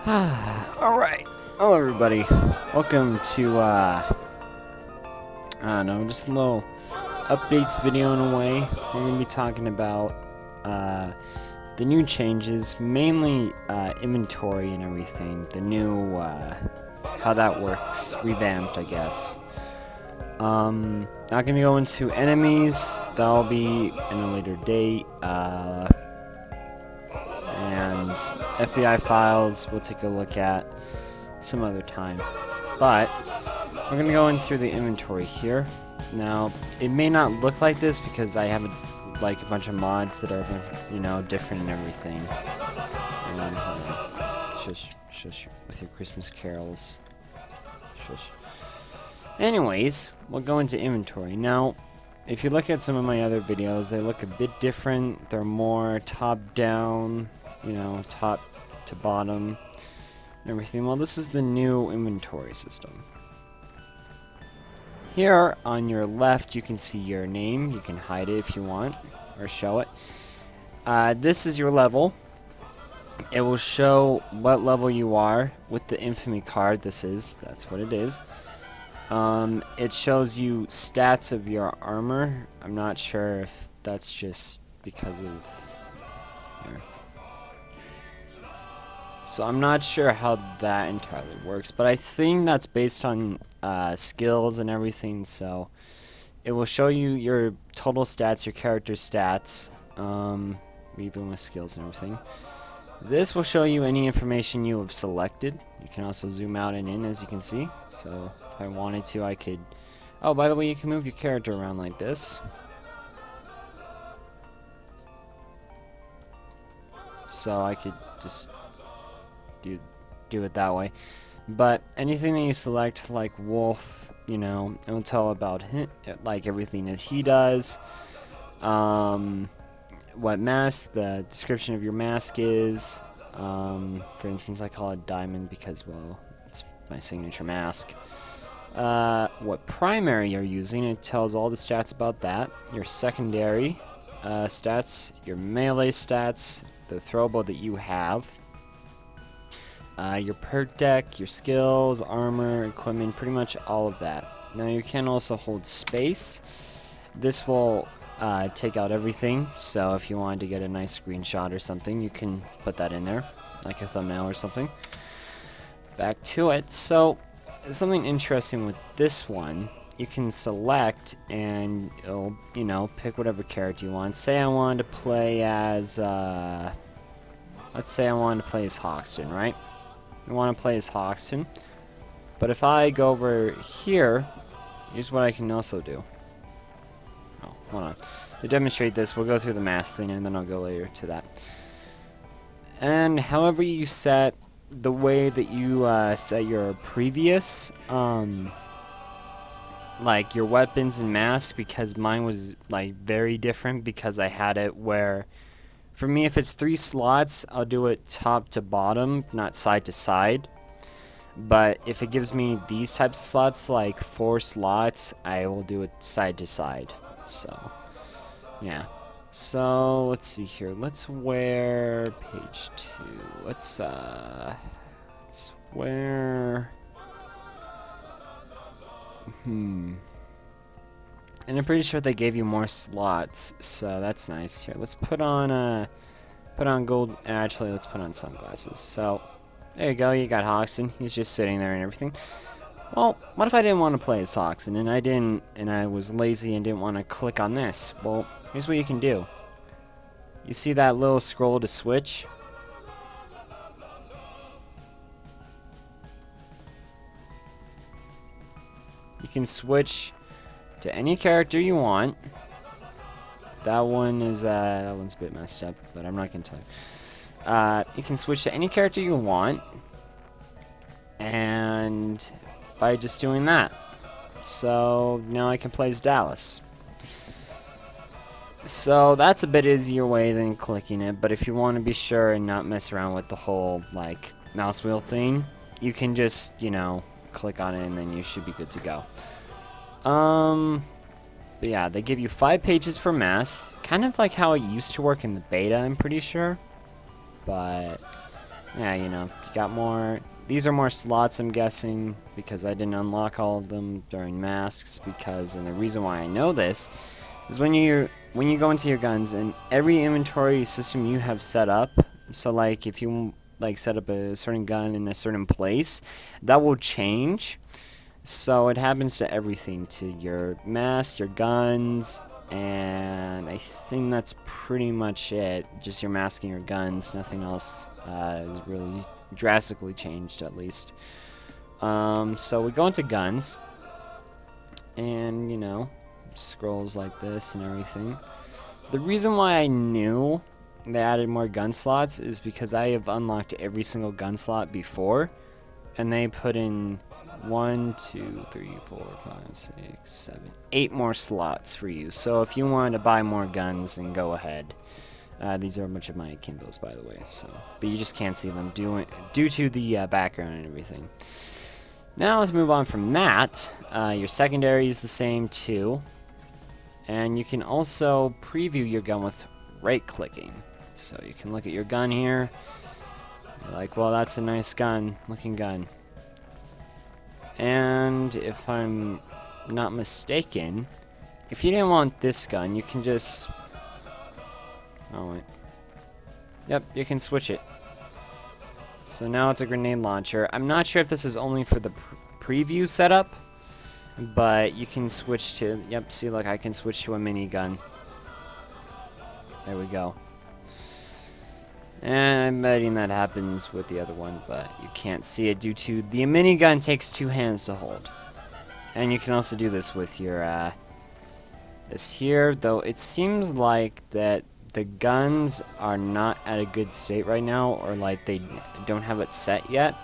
Alright. Hello everybody. Welcome to I don't know, just a little updates video in a way. We're gonna be talking about the new changes, mainly inventory and everything. The new how that works, revamped I guess. Not gonna go into enemies, that'll be in a later date. And FBI files we'll take a look at some other time. But we're gonna go in through the inventory here. Now it may not look like this because I have like a bunch of mods that are, you know, different and everything. And hold on. Shush with your Christmas carols. Shush. Anyways, we'll go into inventory. Now, if you look at some of my other videos, they look a bit different. They're more top-down, you know, top to bottom and everything. Well, this is the new inventory system. Here on your left, you can see your name. You can hide it if you want, or show it. This is your level. It will show what level you are with the infamy card. That's what it is. It shows you stats of your armor. I'm not sure if that's just because of here. So I'm not sure how that entirely works, but I think that's based on skills and everything. So it will show you your total stats, your character stats, even with skills and everything. This will show you any information you have selected. You can also zoom out and in, as you can see. So if I wanted to, I could... Oh, by the way, you can move your character around like this. So I could just do it that way. But anything that you select, like Wolf, you know, it will tell about him, like everything that he does. What mask, the description of your mask is. For instance, I call it Diamond because, well, it's my signature mask. What primary you're using, it tells all the stats about that. Your secondary stats, your melee stats, the throwable that you have, your perk deck, your skills, armor, equipment, pretty much all of that. Now you can also hold space. This will take out everything, so if you wanted to get a nice screenshot or something, you can put that in there, like a thumbnail or something. Back to it. So something interesting with this one, you can select and it'll, you know, pick whatever character you want. Say I wanted to play as let's say I wanted to play as Hoxton, right? I want to play as Hoxton, but if I go over here, here's what I can also do. Oh, hold on. To demonstrate this, we'll go through the mask thing and then I'll go later to that. And however you set the way that you set your previous like your weapons and mask, because mine was like very different because I had it where, for me, if it's 3 slots, I'll do it top to bottom, not side to side. But if it gives me these types of slots, like 4 slots, I will do it side to side. So yeah. So let's see here. Let's wear page 2. Let's wear and I'm pretty sure they gave you more slots, so that's nice. Here, let's put on gold. Actually, let's put on sunglasses. So there you go. You got Hoxton. He's just sitting there and everything. Well, what if I didn't want to play as Hoxton and I was lazy and didn't want to click on this? Well, here's what you can do. You see that little scroll to switch? You can switch to any character you want. That one's a bit messed up, but I'm not gonna tell you. You can switch to any character you want, and by just doing that. So now I can play as Dallas. So that's a bit easier way than clicking it, but if you want to be sure and not mess around with the whole like mouse wheel thing, you can just, you know, click on it and then you should be good to go. But yeah, they give you 5 pages per mask, kind of like how it used to work in the beta, I'm pretty sure. But yeah, you know, you got more. These are more slots, I'm guessing, because I didn't unlock all of them during masks. And the reason why I know this is when you go into your guns and every inventory system you have set up. So like if you like set up a certain gun in a certain place, that will change. So it happens to everything, to your mask, your guns, and I think that's pretty much it. Just your mask and your guns. Nothing else is really drastically changed, at least. So we go into guns, and you know, scrolls like this and everything. The reason why I knew they added more gun slots is because I have unlocked every single gun slot before, and they put in 1, 2, 3, 4, 5, 6, 7, 8 more slots for you. So if you want to buy more guns, then go ahead. These are a bunch of my Kimbos, by the way. So, but you just can't see them due to the background and everything. Now let's move on from that. Your secondary is the same too, and you can also preview your gun with right-clicking. So you can look at your gun here. You're like, well, that's a nice looking gun. And if I'm not mistaken, if you didn't want this gun, you can just... Oh, wait. Yep, you can switch it. So now it's a grenade launcher. I'm not sure if this is only for the preview setup, but you can switch to... Yep, see, look, I can switch to a minigun. There we go. And I'm betting that happens with the other one, but you can't see it due to the minigun takes 2 hands to hold. And you can also do this with your this here, though it seems like that the guns are not at a good state right now, or like they don't have it set yet.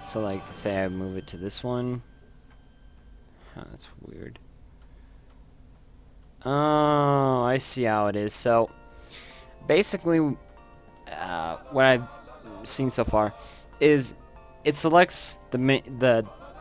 So like say I move it to this one. Oh, that's weird. Oh, I see how it is. So basically what I've seen so far is it selects the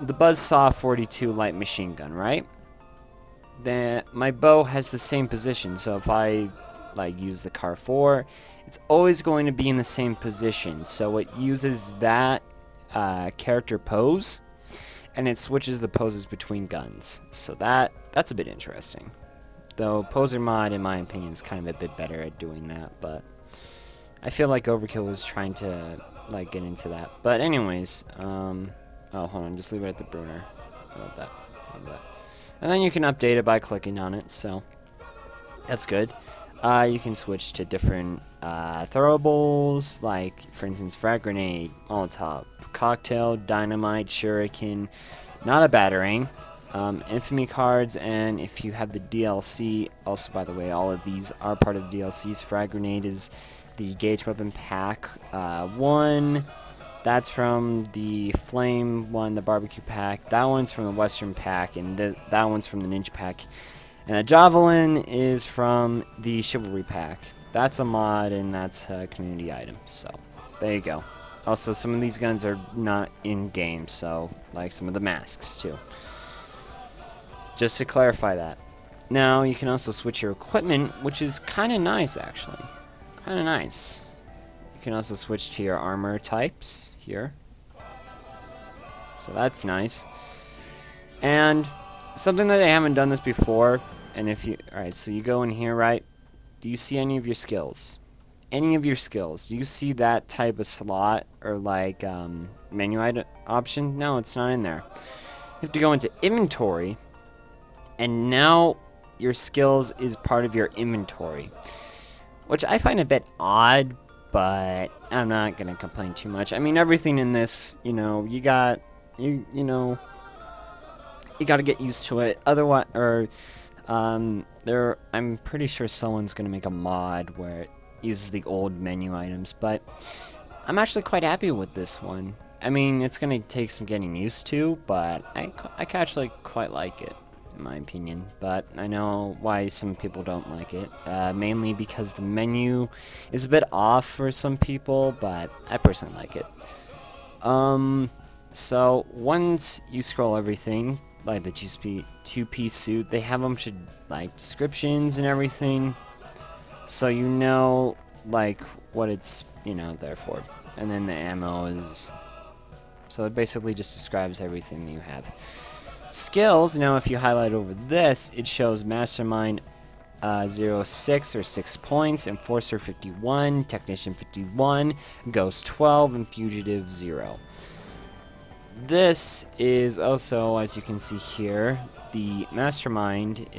Buzzsaw 42 light machine gun, right? Then my bow has the same position, so if I like use the Car 4, it's always going to be in the same position. So it uses that character pose, and it switches the poses between guns. So that's a bit interesting. Though Poser Mod, in my opinion, is kind of a bit better at doing that, but I feel like Overkill was trying to like get into that. But anyways, oh, hold on, just leave it at the Bruner. I love that. And then you can update it by clicking on it, so that's good. You can switch to different throwables, like for instance, frag grenade, Molotov, cocktail, dynamite, shuriken, not a batarang, infamy cards, and if you have the DLC, also by the way, all of these are part of the DLCs. Frag grenade is the Gauge Weapon Pack 1. That's from the Flame one, the Barbecue Pack. That one's from the Western Pack, and that one's from the Ninja Pack. And a Javelin is from the Chivalry Pack. That's a mod, and that's a community item. So, there you go. Also, some of these guns are not in-game, so, like some of the masks, too. Just to clarify that. Now, you can also switch your equipment, which is kind of nice, actually. Kind of nice. You can also switch to your armor types here. So that's nice. And something that I haven't done this before, and if you... Alright, so you go in here, right? Do you see any of your skills? Any of your skills? Do you see that type of slot or like menu item option? No, it's not in there. You have to go into inventory, and now your skills is part of your inventory, which I find a bit odd, but I'm not gonna complain too much. I mean, everything in this, you know, you gotta get used to it. Otherwise, or I'm pretty sure someone's gonna make a mod where it uses the old menu items, but I'm actually quite happy with this one. I mean, it's gonna take some getting used to, but I actually quite like it, in my opinion. But I know why some people don't like it, mainly because the menu is a bit off for some people, but I personally like it. So once you scroll everything, like the two-piece suit, they have a bunch of like descriptions and everything, so you know like what it's, you know, there for. and then the ammo is... So it basically just describes everything you have. Skills, now if you highlight over this, it shows Mastermind 06 or 6 points, Enforcer 51, Technician 51, Ghost 12, and Fugitive 0. This is also, as you can see here, the Mastermind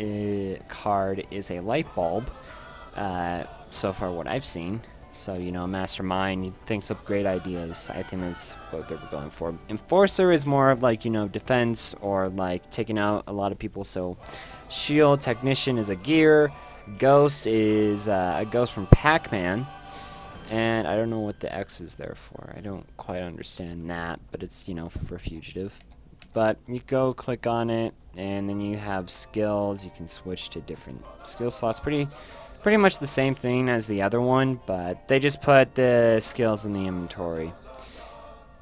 card is a light bulb, so far what I've seen. So, you know, Mastermind thinks up great ideas. I think that's what they were going for. Enforcer is more of like, you know, defense or like taking out a lot of people. So, Shield. Technician is a gear. Ghost is a ghost from Pac-Man. And I don't know what the X is there for. I don't quite understand that, but it's, you know, for Fugitive. But you go click on it, and then you have skills. You can switch to different skill slots. Pretty much the same thing as the other one, but they just put the skills in the inventory.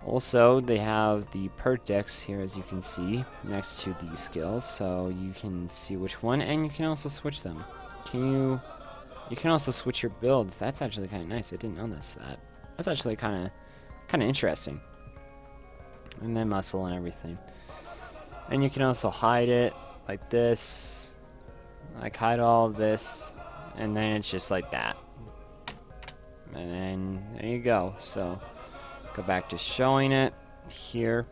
Also, they have the perk decks here, as you can see, next to the skills, so you can see which one, and you can also switch them. You can also switch your builds. That's actually kind of nice. I didn't know that's actually kind of interesting. And then muscle and everything. And you can also hide it like this, like hide all of this. And then it's just like that. And then there you go. So go back to showing it here.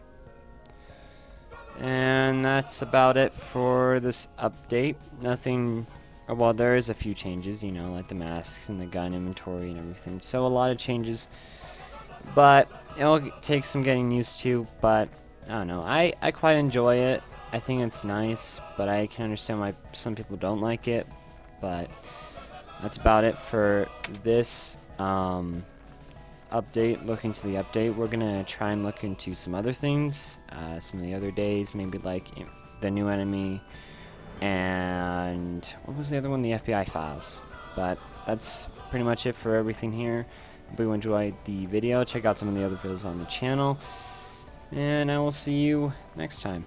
And that's about it for this update. Nothing, well, there is a few changes, you know, like the masks and the gun inventory and everything. So a lot of changes. But it'll take some getting used to. But I don't know. I quite enjoy it. I think it's nice. But I can understand why some people don't like it. But that's about it for this update. Look into the update. We're gonna try and look into some other things, some of the other days, maybe like the new enemy, and what was the other one? The FBI files. But that's pretty much it for everything here. Hope you enjoyed the video. Check out some of the other videos on the channel, and I will see you next time.